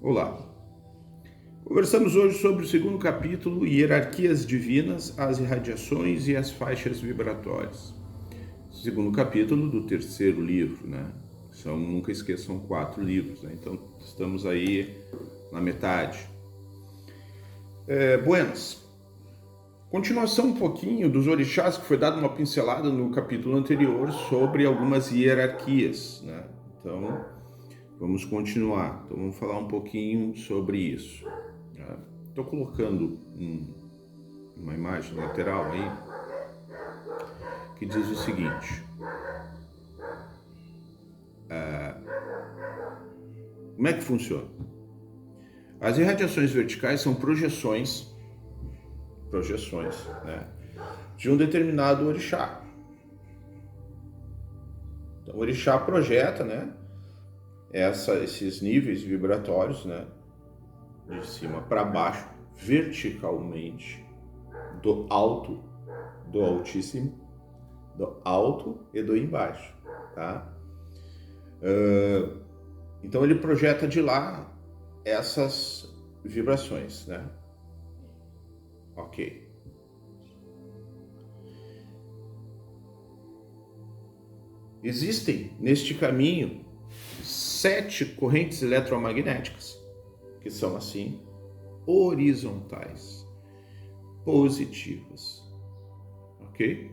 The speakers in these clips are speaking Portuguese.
Olá. Conversamos hoje sobre o segundo capítulo, Hierarquias Divinas, as Irradiações e as Faixas Vibratórias. Segundo capítulo do terceiro livro, né? Nunca esqueçam 4 livros, né? Então estamos aí na metade. Buenas. Continuação um pouquinho dos orixás, que foi dada uma pincelada no capítulo anterior sobre algumas hierarquias, né? Então, vamos continuar. Então, vamos falar um pouquinho sobre isso. Estou colocando uma imagem lateral aí que diz o seguinte. Como é que funciona? As irradiações verticais são projeções, né, de um determinado orixá. Então, o orixá projeta, né, esses níveis vibratórios, né, de cima para baixo, verticalmente, do alto, do altíssimo, do alto e do embaixo, tá? Então ele projeta de lá essas vibrações, né? Ok. Existem neste caminho 7 correntes eletromagnéticas, que são assim, horizontais, positivas, ok?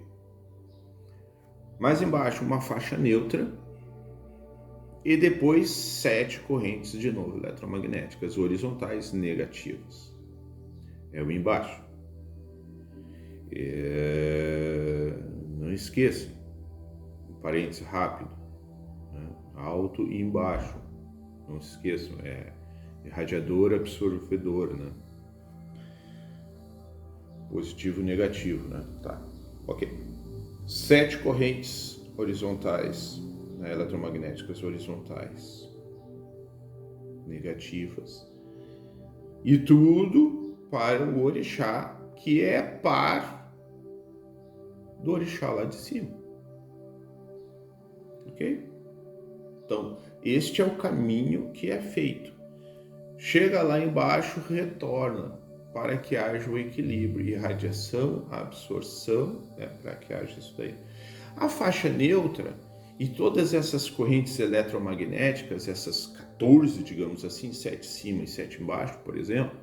Mais embaixo uma faixa neutra e depois 7 correntes de novo eletromagnéticas horizontais negativas. É o embaixo. Não esqueçam, um parênteses rápido, né? Alto e embaixo. Não se esqueçam, irradiador, absorvedor, né? Positivo e negativo, né? Tá, ok. 7 correntes horizontais, né, eletromagnéticas horizontais, negativas. E tudo para o orixá, que é par do orixá lá de cima. Ok? Então, este é o caminho que é feito. Chega lá embaixo, retorna, para que haja o equilíbrio, irradiação, absorção, né, para que haja isso daí. A faixa neutra e todas essas correntes eletromagnéticas, essas 14, digamos assim, 7 em cima e 7 embaixo, por exemplo,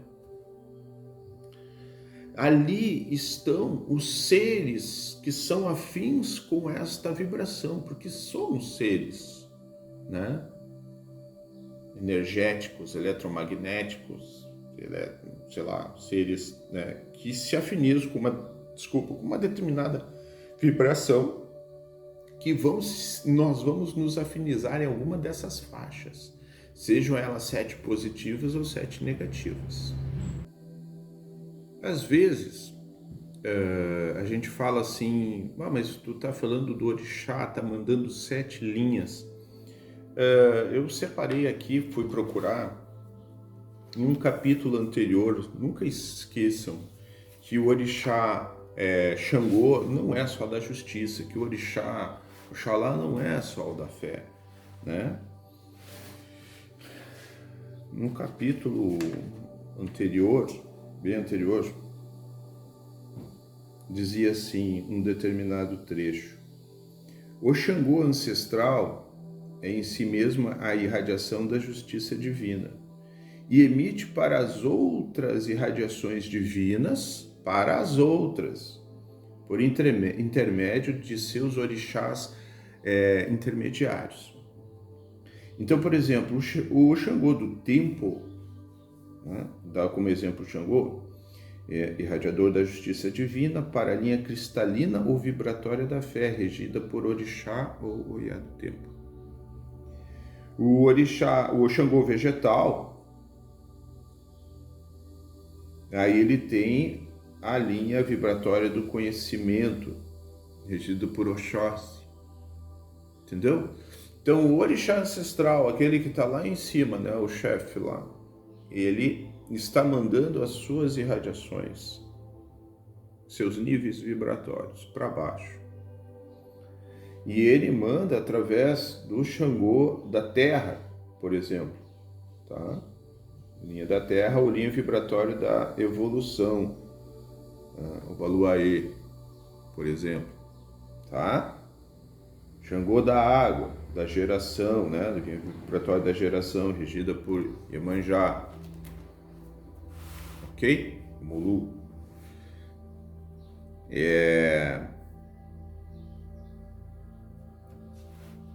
ali estão os seres que são afins com esta vibração, porque somos seres, né, energéticos, eletromagnéticos, sei lá, seres, né, que se afinizam com uma determinada vibração, que nós vamos nos afinizar em alguma dessas faixas, sejam elas 7 positivas ou 7 negativas. Às vezes, a gente fala assim, mas tu tá falando do orixá, tá mandando 7 linhas. Eu separei aqui, fui procurar, em um capítulo anterior, nunca esqueçam que o orixá Xangô não é só da justiça, que o orixá Oxalá não é só o da fé, né? Num capítulo anterior, bem anterior, dizia assim, um determinado trecho: o Xangô ancestral é em si mesma a irradiação da justiça divina e emite para as outras irradiações divinas, para as outras, por intermédio de seus orixás intermediários. Então, por exemplo, o Xangô do tempo, né, dá como exemplo o Xangô, irradiador da justiça divina para a linha cristalina ou vibratória da fé, regida por orixá ou oiá do tempo. O Xangô vegetal, aí ele tem a linha vibratória do conhecimento, regido por Oxóssi, entendeu? Então, o orixá ancestral, aquele que está lá em cima, né, o chefe lá, ele está mandando as suas irradiações, seus níveis vibratórios para baixo. E ele manda através do Xangô da terra, por exemplo, tá? Linha da Terra ou linha vibratória da evolução, o Baluaê, por exemplo, tá? Xangô da água, da geração, né? Linha vibratória da geração, regida por Iemanjá, ok? Mulu.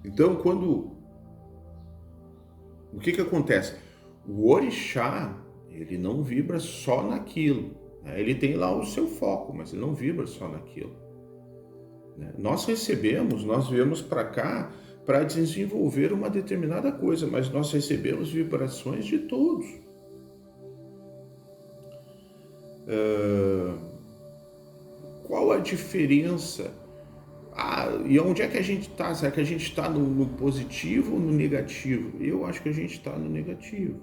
Então, o que acontece? O orixá, ele não vibra só naquilo, né? Ele tem lá o seu foco, mas ele não vibra só naquilo, né? Nós viemos para cá para desenvolver uma determinada coisa, mas nós recebemos vibrações de todos. Qual a diferença? E onde é que a gente está? Será que a gente está no positivo ou no negativo? Eu acho que a gente está no negativo.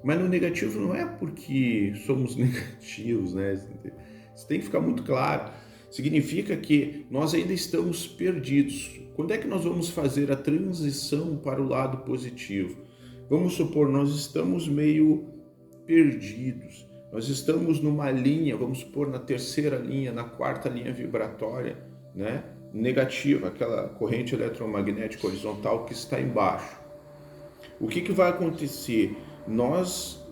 Mas no negativo não é porque somos negativos, né? Isso tem que ficar muito claro. Significa que nós ainda estamos perdidos. Quando é que nós vamos fazer a transição para o lado positivo? Vamos supor, nós estamos meio perdidos. Nós estamos numa linha, vamos supor, na terceira linha, na quarta linha vibratória, né? Negativa, aquela corrente eletromagnética horizontal que está embaixo. O que vai acontecer? Nós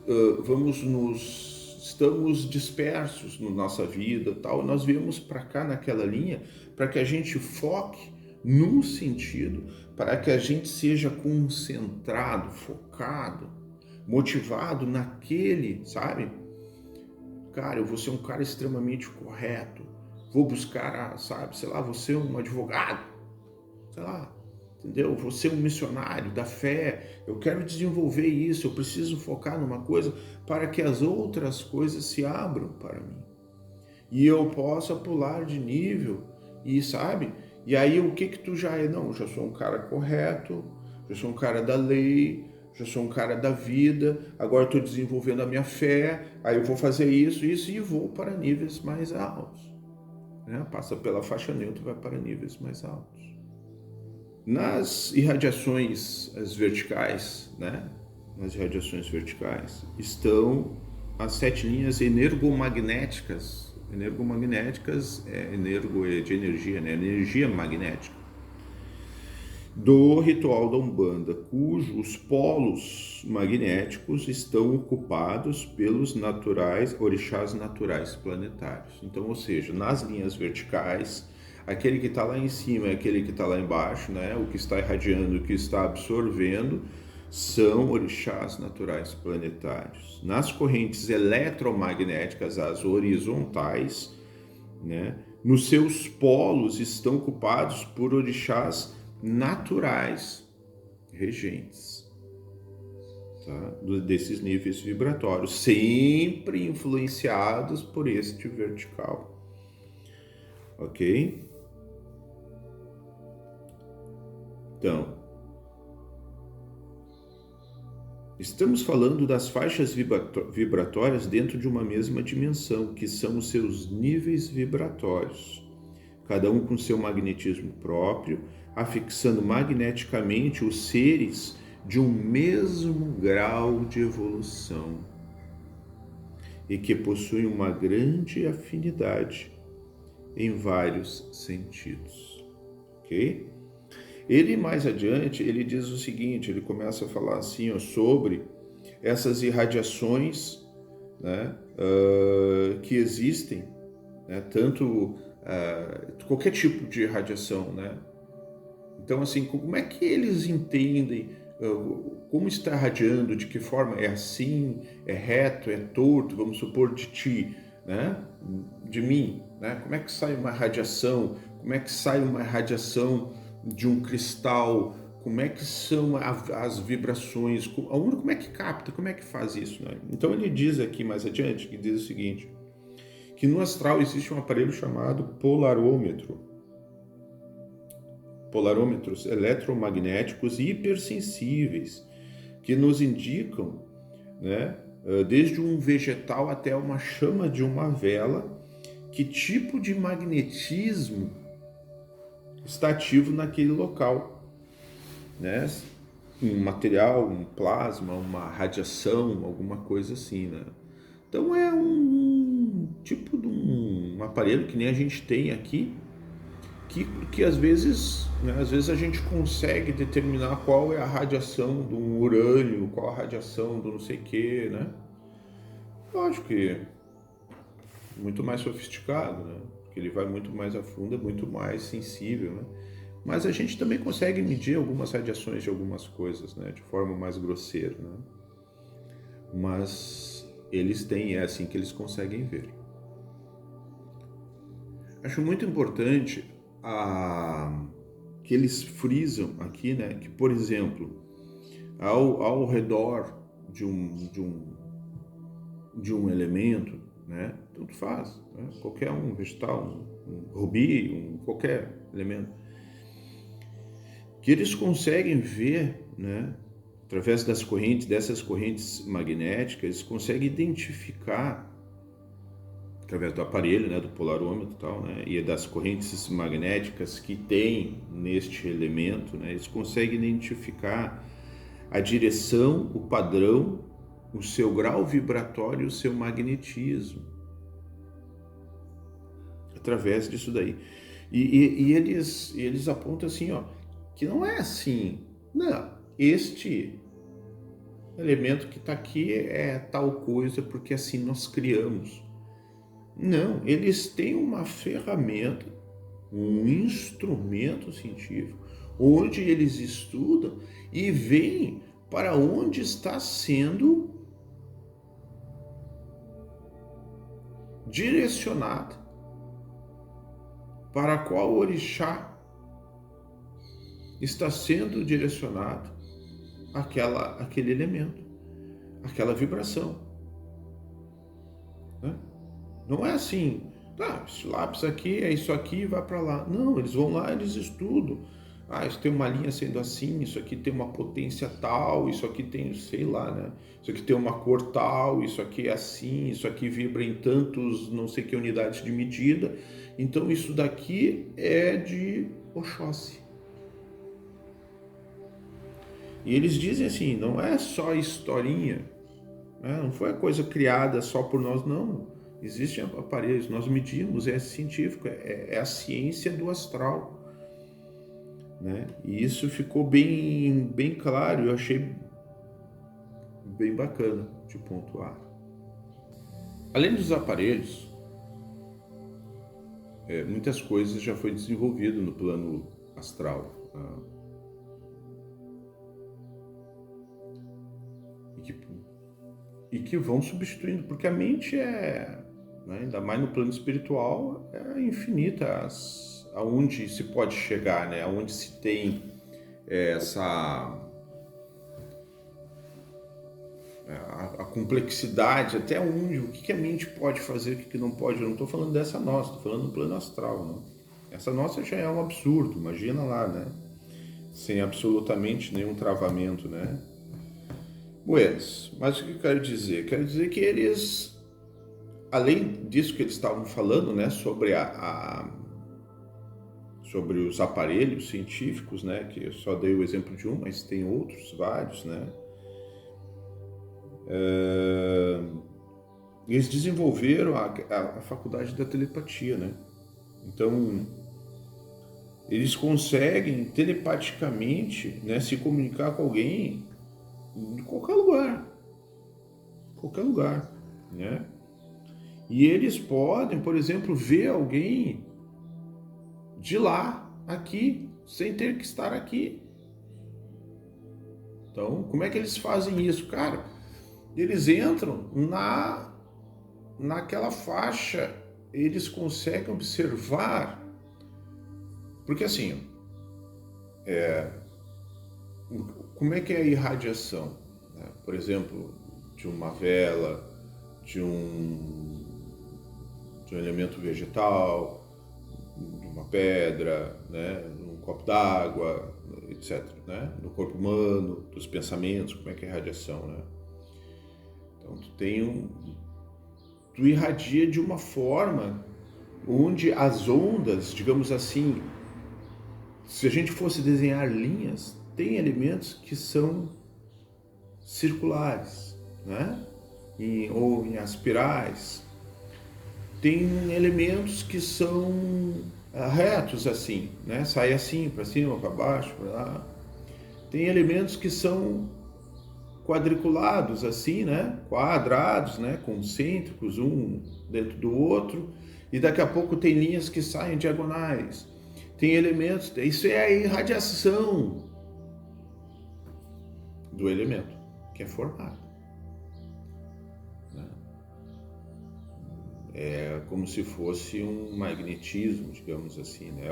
estamos dispersos na nossa vida, tal. Nós viemos para cá naquela linha para que a gente foque num sentido, para que a gente seja concentrado, focado, motivado naquele, sabe? Cara, eu vou ser um cara extremamente correto, vou buscar, sabe, sei lá, vou ser um advogado, sei lá, entendeu? Vou ser um missionário da fé, eu quero desenvolver isso, eu preciso focar numa coisa para que as outras coisas se abram para mim. E eu possa pular de nível, e sabe? E aí o que tu já é? Não, eu já sou um cara correto, já sou um cara da lei, já sou um cara da vida, agora estou desenvolvendo a minha fé, aí eu vou fazer isso e vou para níveis mais altos. Né? Passa pela faixa neutra e vai para níveis mais altos. Nas irradiações verticais, né? Nas irradiações verticais, estão as 7 linhas energomagnéticas. Energomagnéticas energo de energia, né? Energia magnética. Do ritual da Umbanda, cujos polos magnéticos estão ocupados pelos orixás naturais planetários. Então, ou seja, nas linhas verticais, aquele que está lá em cima é aquele que está lá embaixo, né? O que está irradiando, o que está absorvendo, são orixás naturais planetários. Nas correntes eletromagnéticas, as horizontais, né? Nos seus polos estão ocupados por orixás naturais regentes, tá? Desses níveis vibratórios, sempre influenciados por este vertical, ok? Então, estamos falando das faixas vibratórias dentro de uma mesma dimensão, que são os seus níveis vibratórios, cada um com seu magnetismo próprio, afixando magneticamente os seres de um mesmo grau de evolução e que possuem uma grande afinidade em vários sentidos, ok? Ele mais adiante, ele diz o seguinte, ele começa a falar assim, sobre essas irradiações, né, que existem, né, tanto qualquer tipo de irradiação, né? Então, assim, como é que eles entendem como está irradiando, de que forma é assim, é reto, é torto, vamos supor, de ti, né? De mim, né? Como é que sai uma radiação? Como é que sai uma radiação de um cristal? Como é que são as vibrações? Como é que capta? Como é que faz isso, né? Então ele diz aqui mais adiante, que diz o seguinte, que no astral existe um aparelho chamado polarômetro. Polarômetros eletromagnéticos hipersensíveis que nos indicam, né, desde um vegetal até uma chama de uma vela, que tipo de magnetismo está ativo naquele local, né? um material, um plasma, uma radiação, alguma coisa assim, né? Então é um tipo de um aparelho que nem a gente tem aqui, que às vezes, né, às vezes a gente consegue determinar qual é a radiação do urânio, qual a radiação do não sei o que, né? Lógico que muito mais sofisticado, né? Porque ele vai muito mais a fundo, é muito mais sensível, né? Mas a gente também consegue medir algumas radiações de algumas coisas, né? De forma mais grosseira, né? Mas eles têm, é assim que eles conseguem ver. Acho muito importante que eles frisam aqui, né? Que, por exemplo, ao redor de um elemento, né? Tanto faz, né? Qualquer um, vegetal, um rubi, qualquer elemento, que eles conseguem ver, né? Através dessas correntes magnéticas, eles conseguem identificar, através do aparelho, né, do polarômetro e tal, né, e das correntes magnéticas que tem neste elemento, né, eles conseguem identificar a direção, o padrão, o seu grau vibratório, o seu magnetismo, através disso daí. E eles apontam assim, ó, que não é assim, não, este elemento que está aqui é tal coisa porque assim nós criamos. Não, eles têm uma ferramenta, um instrumento científico, onde eles estudam e veem para onde está sendo direcionado, para qual orixá está sendo direcionado aquele elemento, aquela vibração, né? Não é assim, tá, esse lápis aqui é isso aqui, vai para lá. Não, eles vão lá, eles estudam. Ah, isso tem uma linha sendo assim, isso aqui tem uma potência tal, isso aqui tem, sei lá, né? Isso aqui tem uma cor tal, isso aqui é assim, isso aqui vibra em tantos, não sei que unidades de medida. Então isso daqui é de Oxóssi. E eles dizem assim, não é só historinha, né? Não foi a coisa criada só por nós, não. Existem aparelhos, nós medimos, é científico, é a ciência do astral, né? E isso ficou bem claro, eu achei bem bacana de pontuar. Além dos aparelhos, muitas coisas já foi desenvolvido no plano astral, tá? E que vão substituindo, porque a mente né, ainda mais no plano espiritual, é infinita aonde se pode chegar, né? Aonde se tem a complexidade, até onde, o que a mente pode fazer, o que não pode. Eu não estou falando dessa nossa, estou falando do plano astral, né? Essa nossa já é um absurdo, imagina lá, né? Sem absolutamente nenhum travamento, né? Buenos, mas o que eu quero dizer? Quero dizer que eles, além disso que eles estavam falando, né, sobre sobre os aparelhos científicos, né, que eu só dei o exemplo de um, mas tem outros, vários, né, eles desenvolveram a faculdade da telepatia, né, então eles conseguem telepaticamente, né, se comunicar com alguém de qualquer lugar, né? E eles podem, por exemplo, ver alguém de lá, aqui, sem ter que estar aqui. Então, como é que eles fazem isso? Cara, eles entram naquela faixa, eles conseguem observar, porque assim, como é que é a irradiação, né? Por exemplo, de uma vela, de um elemento vegetal, de uma pedra, né? Um copo d'água, etc. Né? No corpo humano, dos pensamentos, como é que é a radiação, né? Então tu irradia de uma forma onde as ondas, digamos assim, se a gente fosse desenhar linhas, tem elementos que são circulares, né? Ou em espirais. Tem elementos que são retos assim, né? Sai assim, para cima, para baixo, para lá. Tem elementos que são quadriculados assim, né? Quadrados, né? Concêntricos, um dentro do outro. E daqui a pouco tem linhas que saem diagonais. Tem elementos, isso é a irradiação do elemento que é formado. Né? É como se fosse um magnetismo, digamos assim, né?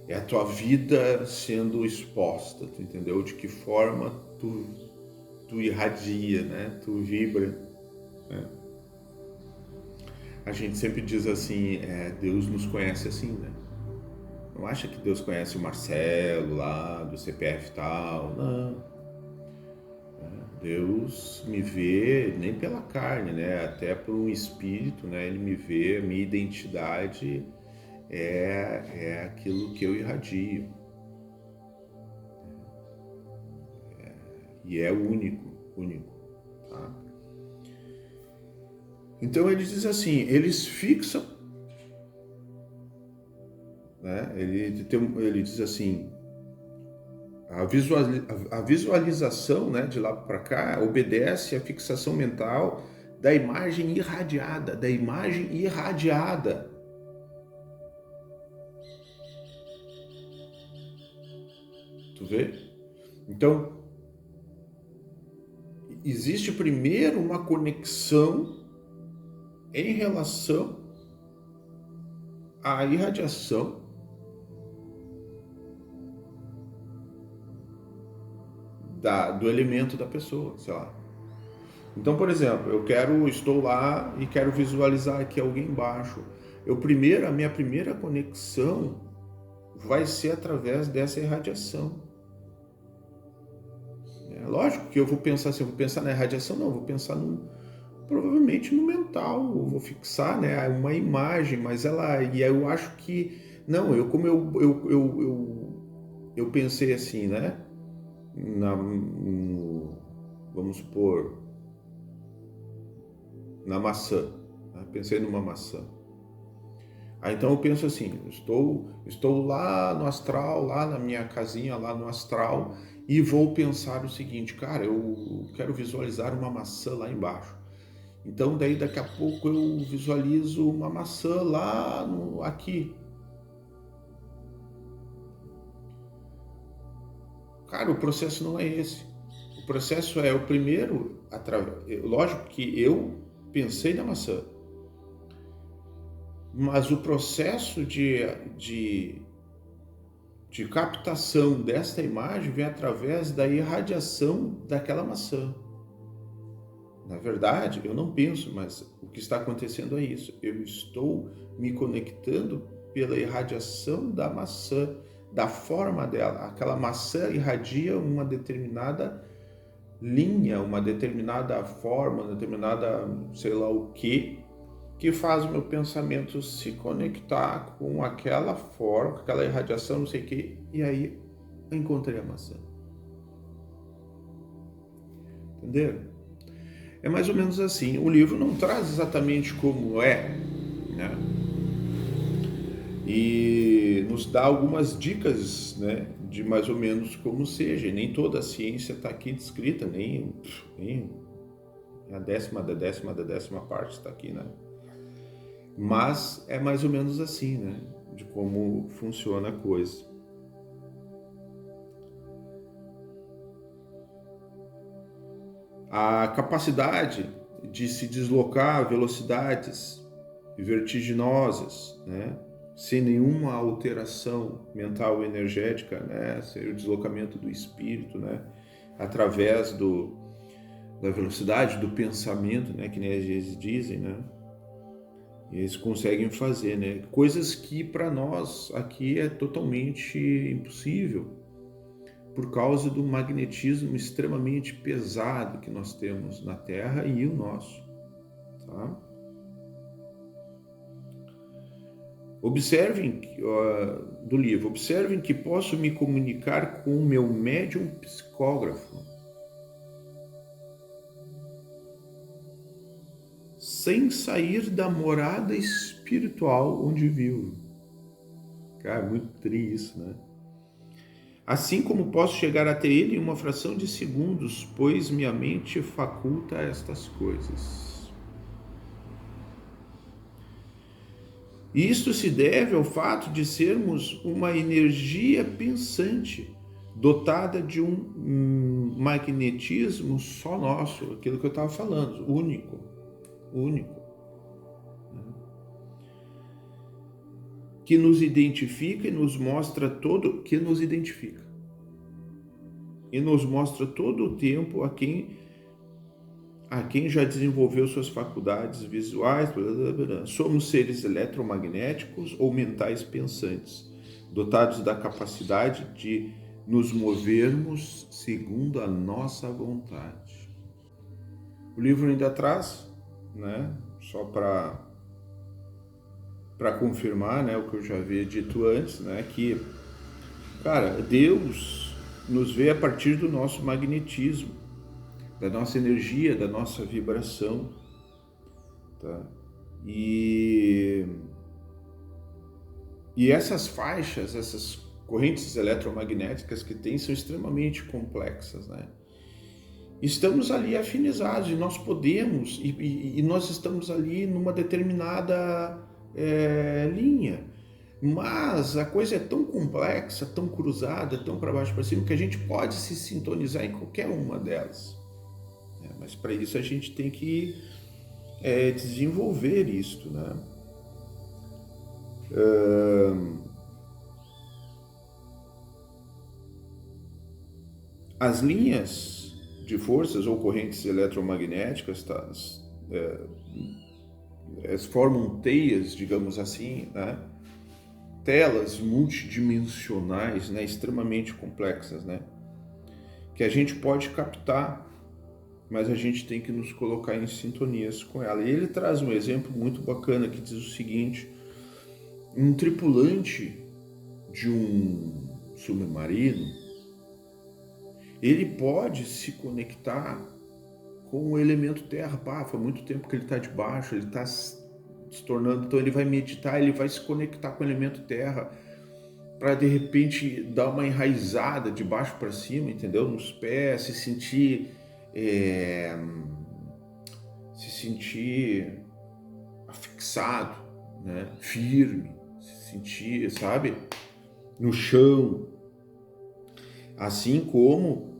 É a tua vida sendo exposta, tu entendeu? De que forma tu irradia, né? Tu vibra, né? A gente sempre diz assim, Deus nos conhece assim, né? Não acha que Deus conhece o Marcelo lá, do CPF tal, não. Deus me vê nem pela carne, né? Até por um espírito, né? Ele me vê, a minha identidade é aquilo que eu irradio. E é único, tá? Então ele diz assim, eles fixam, né? Ele diz assim, a visualização, né, de lá para cá obedece à fixação mental da imagem irradiada, Tu vê? Então, existe primeiro uma conexão em relação à irradiação do elemento da pessoa, sei lá. Então, por exemplo, estou lá e quero visualizar aqui alguém embaixo. A minha primeira conexão vai ser através dessa irradiação. É lógico que eu vou pensar assim, eu vou pensar na irradiação, não, eu vou pensar provavelmente no mental, eu vou fixar, né, uma imagem, mas e aí eu acho que, não, eu pensei assim, né, vamos supor, na maçã, né? Pensei numa maçã. Aí então eu penso assim, estou lá no astral, lá na minha casinha, lá no astral, e vou pensar o seguinte, cara, eu quero visualizar uma maçã lá embaixo. Então daí daqui a pouco eu visualizo uma maçã lá aqui. Cara, o processo não é esse. O processo é o primeiro, lógico que eu pensei na maçã, mas o processo de captação desta imagem vem através da irradiação daquela maçã. Na verdade, eu não penso, mas o que está acontecendo é isso. Eu estou me conectando pela irradiação da maçã, da forma dela. Aquela maçã irradia uma determinada linha, uma determinada forma, uma determinada sei lá o que faz o meu pensamento se conectar com aquela forma, com aquela irradiação, não sei o que, e aí eu encontrei a maçã. Entenderam? É mais ou menos assim. O livro não traz exatamente como é, né? E nos dá algumas dicas, né, de mais ou menos como seja. E nem toda a ciência está aqui descrita, nem a décima parte está aqui, né? Mas é mais ou menos assim, né? De como funciona a coisa. A capacidade de se deslocar a velocidades vertiginosas, né? Sem nenhuma alteração mental ou energética, né? Sem o deslocamento do espírito, né? Através da velocidade do pensamento, né? Que nem eles dizem, né? Eles conseguem fazer, né? Coisas que para nós aqui é totalmente impossível por causa do magnetismo extremamente pesado que nós temos na Terra e o nosso, tá? Observem, do livro, observem que posso me comunicar com o meu médium psicógrafo sem sair da morada espiritual onde vivo. Cara, muito triste isso, né? Assim como posso chegar até ele em uma fração de segundos, pois minha mente faculta estas coisas. E isto se deve ao fato de sermos uma energia pensante, dotada de um magnetismo só nosso, aquilo que eu estava falando, único. Que nos identifica e nos mostra todo, e nos mostra todo o tempo a quem já desenvolveu suas faculdades visuais. Somos seres eletromagnéticos ou mentais pensantes, dotados da capacidade de nos movermos segundo a nossa vontade. O livro ainda traz, né, só para confirmar, né, o que eu já havia dito antes, né, que, cara, Deus nos vê a partir do nosso magnetismo, da nossa energia, da nossa vibração, tá? E essas faixas, essas correntes eletromagnéticas que tem são extremamente complexas, né? Estamos ali afinizados e nós podemos, e nós estamos ali numa determinada linha, mas a coisa é tão complexa, tão cruzada, tão para baixo para cima, que a gente pode se sintonizar em qualquer uma delas. Mas para isso a gente tem que desenvolver isto, né? As linhas de forças ou correntes eletromagnéticas formam teias, digamos assim, né? Telas multidimensionais, né? Extremamente complexas, né? Que a gente pode captar, mas a gente tem que nos colocar em sintonias com ela. E ele traz um exemplo muito bacana que diz o seguinte: um tripulante de um submarino, ele pode se conectar com o elemento terra. Foi muito tempo que ele está debaixo, ele está se tornando, então ele vai meditar, ele vai se conectar com o elemento terra para de repente dar uma enraizada de baixo para cima, entendeu? Nos pés, se sentir afixado, né? Firme, se sentir, sabe, no chão. Assim como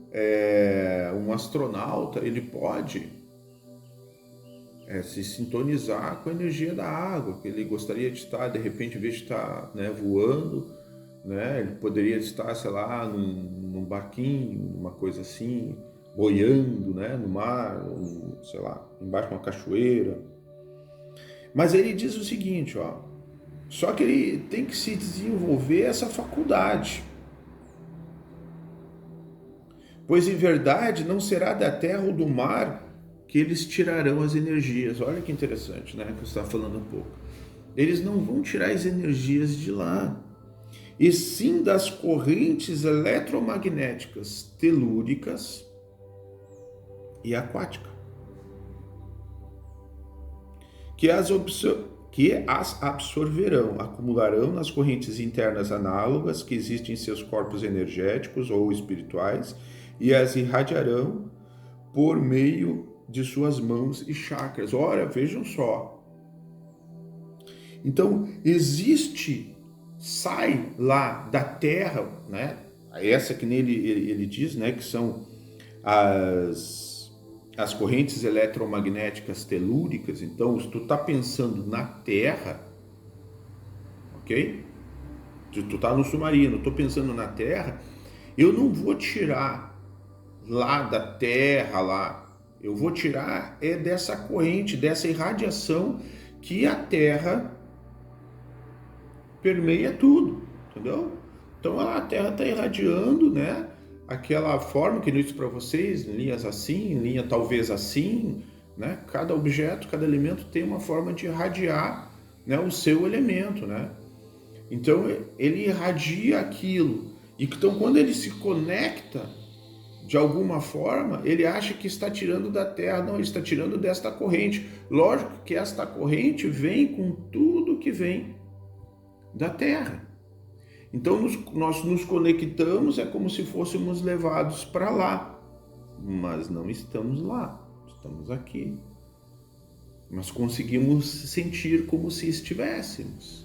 um astronauta, ele pode se sintonizar com a energia da água, que ele gostaria de estar, de repente, em vez de estar, né, voando, né, ele poderia estar, sei lá, num barquinho, uma coisa assim, boiando, né, no mar, ou, sei lá, embaixo de uma cachoeira. Mas ele diz o seguinte, só que ele tem que se desenvolver essa faculdade, pois em verdade não será da terra ou do mar que eles tirarão as energias. Olha que interessante, né, que eu estava falando um pouco. Eles não vão tirar as energias de lá, e sim das correntes eletromagnéticas telúricas e aquática, que as absorverão, acumularão nas correntes internas análogas que existem em seus corpos energéticos ou espirituais e as irradiarão por meio de suas mãos e chakras. Ora, vejam só. Então, sai lá da Terra, né? Essa que ele diz, né, que são as correntes eletromagnéticas telúricas. Então, se tu tá pensando na Terra, ok? Se tu tá no submarino, tô pensando na Terra, eu não vou tirar lá da Terra, lá, eu vou tirar dessa corrente, dessa irradiação que a Terra permeia tudo, entendeu? Então a Terra está irradiando, né, aquela forma que eu disse para vocês, em linhas assim, em linha talvez assim, né? Cada objeto, cada elemento tem uma forma de irradiar, né, o seu elemento, né? Então ele irradia aquilo. Então quando ele se conecta de alguma forma, ele acha que está tirando da Terra. Não, ele está tirando desta corrente. Lógico que esta corrente vem com tudo que vem da Terra. Então nós nos conectamos, é como se fôssemos levados para lá. Mas não estamos lá, estamos aqui. Mas conseguimos sentir como se estivéssemos.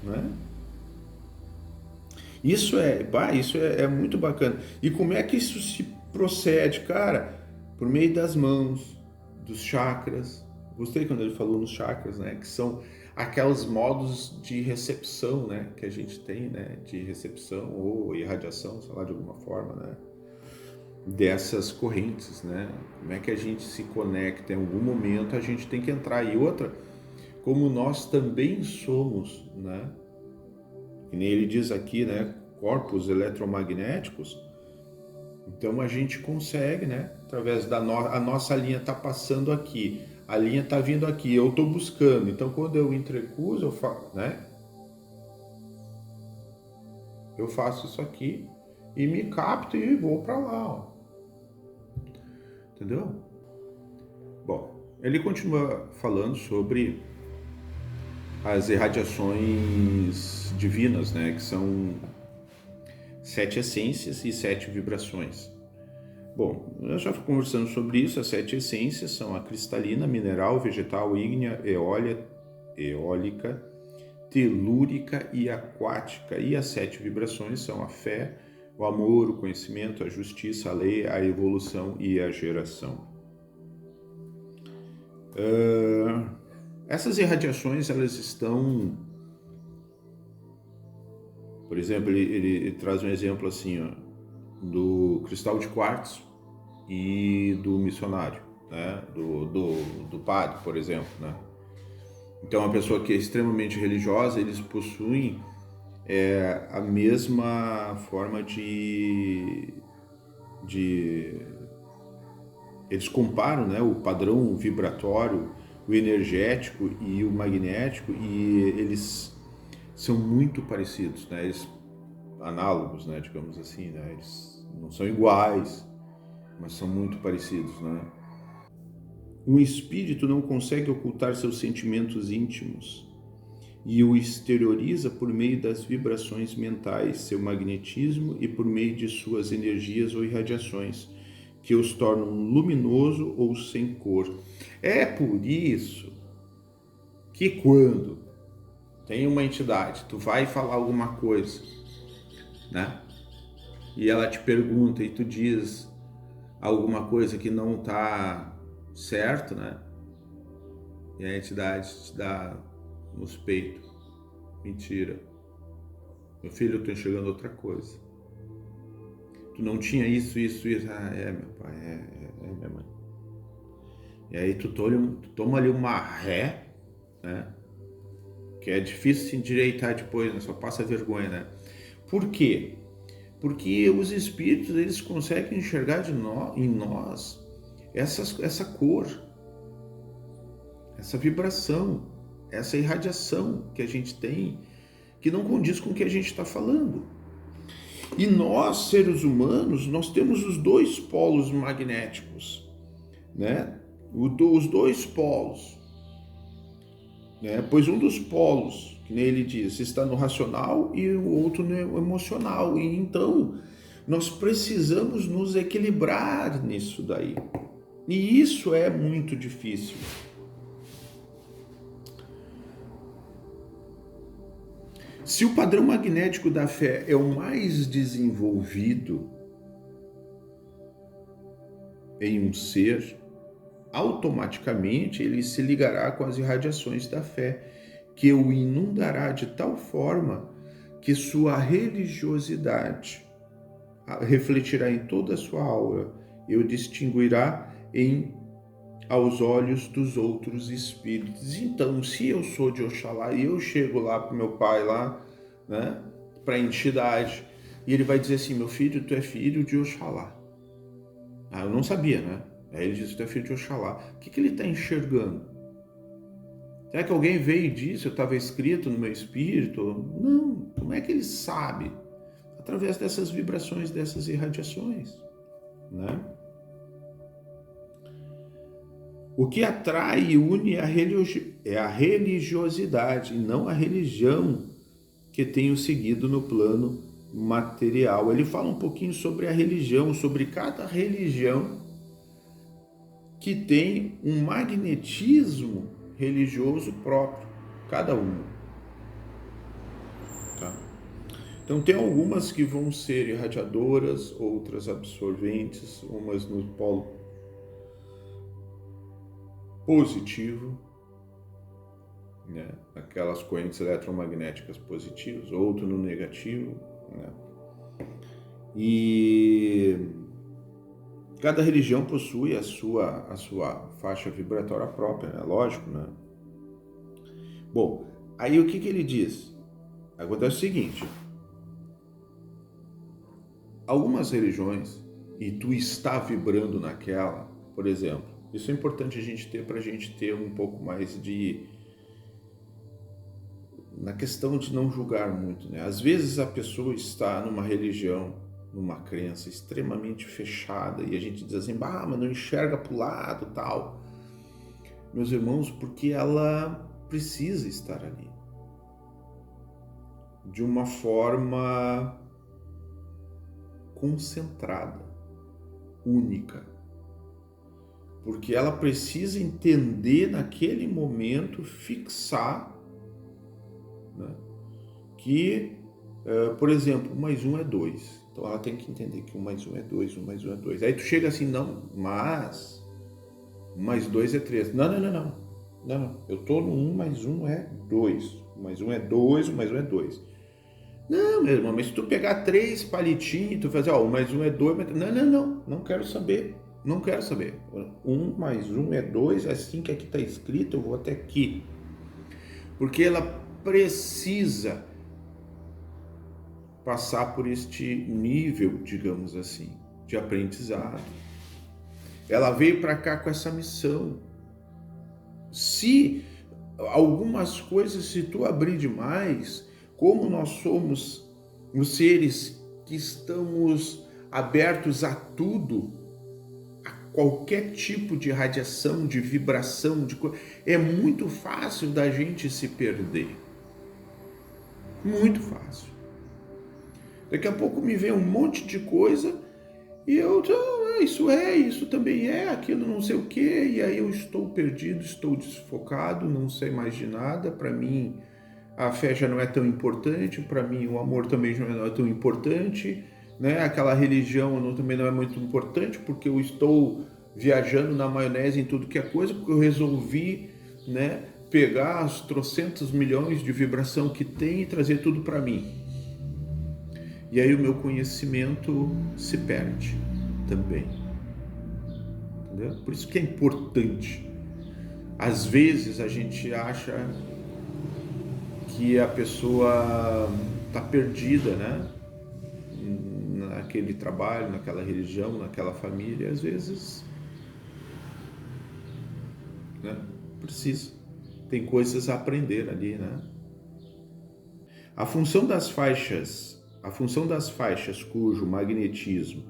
Né? Isso é muito bacana. E como é que isso se procede, cara? Por meio das mãos, dos chakras. Gostei quando ele falou nos chakras, né? Que são aqueles modos de recepção, né? Que a gente tem, né? De recepção ou irradiação, sei lá, de alguma forma, né? Dessas correntes, né? Como é que a gente se conecta? Em algum momento a gente tem que entrar. E outra, como nós também somos, né? E nem ele diz aqui, né? Corpos eletromagnéticos. Então a gente consegue, né? Através da a nossa linha tá passando aqui, a linha tá vindo aqui, eu tô buscando. Então quando eu entrecuso, eu faço, né? Eu faço isso aqui e me capto e vou para lá, ó. Entendeu? Bom, ele continua falando sobre as irradiações divinas, né? Que são 7 essências e 7 vibrações. Bom, nós já conversamos sobre isso. As 7 essências são a cristalina, mineral, vegetal, ígnea, eólica, telúrica e aquática. E as 7 vibrações são a fé, o amor, o conhecimento, a justiça, a lei, a evolução e a geração. Essas irradiações, elas estão... Por exemplo, ele traz um exemplo assim, ó, do cristal de quartzo e do missionário, né? do padre, por exemplo, né? Então, uma pessoa que é extremamente religiosa, eles possuem a mesma forma de eles comparam, né, o padrão vibratório, o energético e o magnético, e eles são muito parecidos, né? Eles análogos, né, digamos assim, né? Eles não são iguais, mas são muito parecidos, né? Um espírito não consegue ocultar seus sentimentos íntimos e o exterioriza por meio das vibrações mentais, seu magnetismo e por meio de suas energias ou irradiações, que os tornam luminoso ou sem cor. É por isso que quando tem uma entidade, tu vai falar alguma coisa, né? E ela te pergunta e tu diz alguma coisa que não tá certo, né? E a entidade te dá nos peitos. Mentira. Meu filho, eu tô enxergando outra coisa. Tu não tinha isso. Ah, meu pai, minha mãe. E aí tu toma ali uma ré, né? Que é difícil se endireitar depois, né? Só passa vergonha, né? Por quê? Porque os espíritos, eles conseguem enxergar em nós essa cor, essa vibração, essa irradiação que a gente tem, que não condiz com o que a gente está falando. E nós, seres humanos, nós temos os 2 polos magnéticos, né? Os 2 polos, né? Pois um dos polos, que nele diz, está no racional e o outro no emocional. E então nós precisamos nos equilibrar nisso daí. E isso é muito difícil. Se o padrão magnético da fé é o mais desenvolvido em um ser, automaticamente ele se ligará com as irradiações da fé, que o inundará de tal forma que sua religiosidade refletirá em toda a sua aura e o distinguirá aos olhos dos outros espíritos. Então, se eu sou de Oxalá e eu chego lá para o meu pai lá, né, para a entidade, e ele vai dizer assim: meu filho, tu é filho de Oxalá. Ah, eu não sabia, né? Aí ele diz: tu é filho de Oxalá. O que ele está enxergando? Será que alguém veio e disse, eu estava escrito no meu espírito? Não, como é que ele sabe? Através dessas vibrações, dessas irradiações, né? O que atrai e une é a religiosidade, e não a religião que tenho seguido no plano material. Ele fala um pouquinho sobre a religião, sobre cada religião que tem um magnetismo religioso próprio, cada uma. Tá? Então tem algumas que vão ser irradiadoras, outras absorventes, umas no polo positivo, né? Aquelas correntes eletromagnéticas positivas, outro no negativo, né? E cada religião possui a sua faixa vibratória própria, né? Lógico, né? Bom, aí o que ele diz? Acontece o seguinte: algumas religiões, e tu está vibrando naquela, por exemplo, isso é importante a gente ter para a gente ter um pouco mais de... na questão de não julgar muito, né? Às vezes a pessoa está numa religião, numa crença extremamente fechada e a gente diz assim, mas não enxerga para o lado, tal. Meus irmãos, porque ela precisa estar ali de uma forma concentrada, única, porque ela precisa entender naquele momento, fixar, né, que, por exemplo, 1 mais 1 é 2. Então ela tem que entender que 1 mais 1 é 2, 1 mais 1 é 2. Aí tu chega assim, não, mas 1 mais 2 é 3. Não. Eu tô no 1 mais 1 é 2. 1 mais 1 é 2, 1 mais 1 é 2. Não, meu irmão, mas se tu pegar 3 palitinhos, tu fazer, 1 mais 1 é 2, não quero saber. Não quero saber. 1 mais 1 é 2, assim que aqui está escrito, eu vou até aqui. Porque ela precisa passar por este nível, digamos assim, de aprendizado. Ela veio para cá com essa missão. Se algumas coisas, se tu abrir demais, como nós somos os seres que estamos abertos a tudo, a qualquer tipo de radiação, de vibração, é muito fácil da gente se perder. Muito fácil. Daqui a pouco me vem um monte de coisa e eu, isso também é, aquilo não sei o quê, e aí eu estou perdido, estou desfocado, não sei mais de nada. Para mim, a fé já não é tão importante, para mim o amor também já não é tão importante, né? Aquela religião também não é muito importante, porque eu estou viajando na maionese em tudo que é coisa, porque eu resolvi, né, pegar os trocentos milhões de vibração que tem e trazer tudo para mim. E aí o meu conhecimento se perde também. Entendeu? Por isso que é importante. Às vezes a gente acha que a pessoa está perdida, né? Naquele trabalho, naquela religião, naquela família. Às vezes, né? Precisa. Tem coisas a aprender ali, né? A função das faixas cujo magnetismo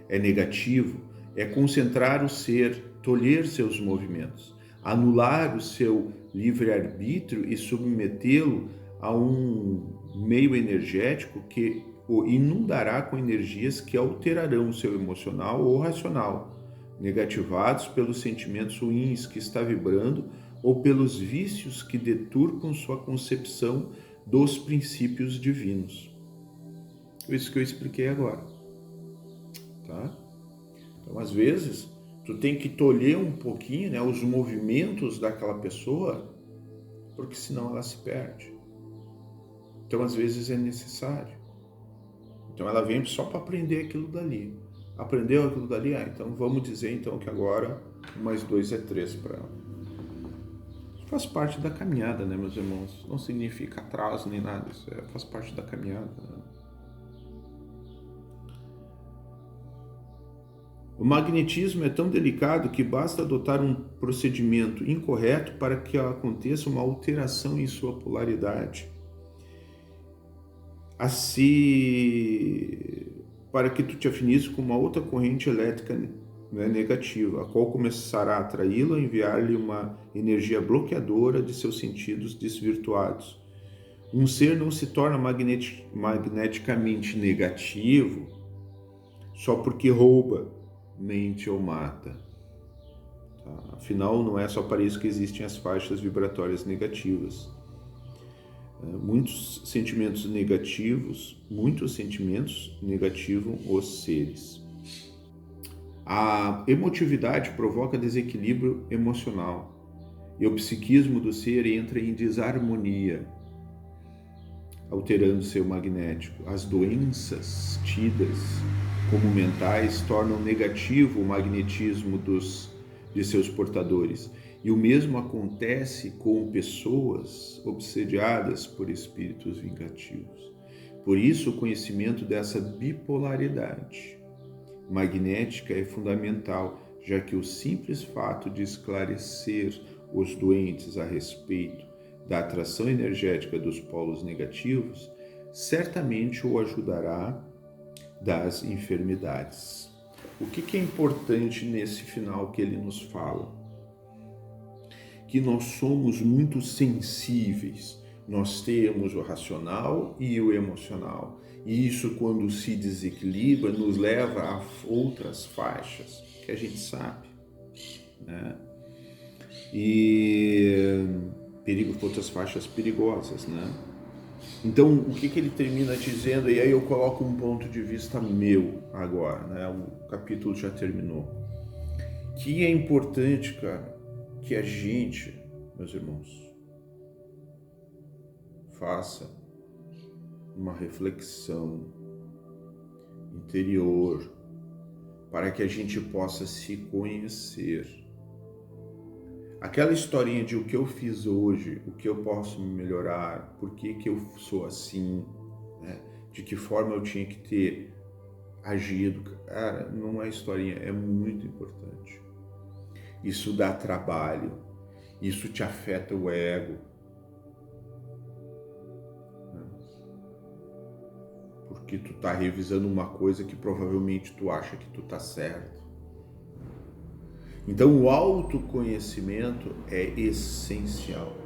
é negativo é concentrar o ser, tolher seus movimentos, anular o seu livre-arbítrio e submetê-lo a um meio energético que o inundará com energias que alterarão o seu emocional ou racional, negativados pelos sentimentos ruins que está vibrando ou pelos vícios que deturpam sua concepção dos princípios divinos. Isso que eu expliquei agora, tá? Então, às vezes, tu tem que tolher um pouquinho, né, os movimentos daquela pessoa, porque senão ela se perde. Então, às vezes, é necessário. Então, ela vem só para aprender aquilo dali. Aprendeu aquilo dali? Então vamos dizer então que agora 1 mais 2 é 3 para ela. Faz parte da caminhada, né, meus irmãos? Não significa atraso nem nada, isso faz parte da caminhada, né? O magnetismo é tão delicado que basta adotar um procedimento incorreto para que aconteça uma alteração em sua polaridade. Assim, para que tu te afinize com uma outra corrente elétrica, né, negativa, a qual começará a atraí-lo a enviar-lhe uma energia bloqueadora de seus sentidos desvirtuados. Um ser não se torna magneticamente negativo só porque rouba, mente ou mata. Tá? Afinal, não é só para isso que existem as faixas vibratórias negativas. Muitos sentimentos negativos negativam os seres. A emotividade provoca desequilíbrio emocional e o psiquismo do ser entra em desarmonia, alterando seu magnético. As doenças tidas como mentais tornam negativo o magnetismo de seus portadores. E o mesmo acontece com pessoas obsediadas por espíritos vingativos. Por isso, o conhecimento dessa bipolaridade magnética é fundamental, já que o simples fato de esclarecer os doentes a respeito da atração energética dos polos negativos certamente o ajudará das enfermidades. O que é importante nesse final que ele nos fala? Que nós somos muito sensíveis. Nós temos o racional e o emocional. E isso, quando se desequilibra, nos leva a outras faixas que a gente sabe, né? E outras faixas perigosas, né? Então, o que ele termina dizendo, e aí eu coloco um ponto de vista meu agora, né? O capítulo já terminou. Que é importante, cara, que a gente, meus irmãos, faça uma reflexão interior para que a gente possa se conhecer. Aquela historinha de o que eu fiz hoje, o que eu posso melhorar, por que eu sou assim, né? De que forma eu tinha que ter agido. Cara, não é historinha, é muito importante. Isso dá trabalho, isso te afeta o ego. Porque tu tá revisando uma coisa que provavelmente tu acha que tu tá certo. Então o autoconhecimento é essencial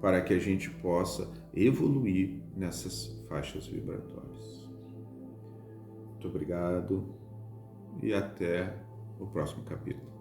para que a gente possa evoluir nessas faixas vibratórias. Muito obrigado e até o próximo capítulo.